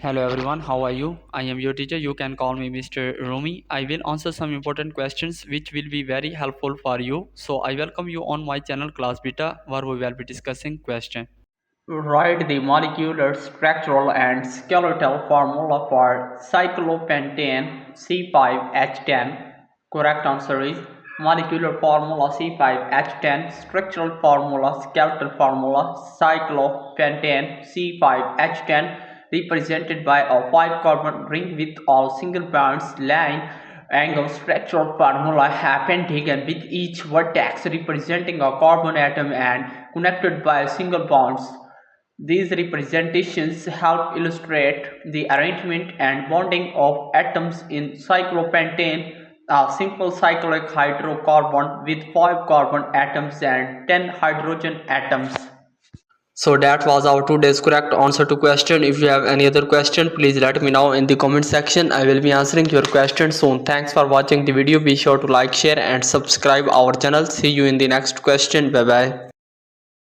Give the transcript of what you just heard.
Hello everyone, how are you? I am your teacher. You can call me Mr. Rumi. I will answer some important questions which will be very helpful for you. So I welcome you on my channel Class Beta where we will be discussing question. Write the molecular, structural, and skeletal formula for cyclopentane C5H10. Correct answer is molecular formula C5H10, structural formula, skeletal formula cyclopentane C5H10, represented by a 5-carbon ring with all single bonds line angle structural formula pentagon with each vertex representing a carbon atom and connected by single bonds. These representations help illustrate the arrangement and bonding of atoms in cyclopentane, a simple cyclic hydrocarbon with 5 carbon atoms and 10 hydrogen atoms. So that was our today's correct answer to question. If you have any other question, please let me know in the comment section. I will be answering your question soon. Thanks for watching the video. Be sure to like, share and subscribe our channel. See you in the next question. Bye bye.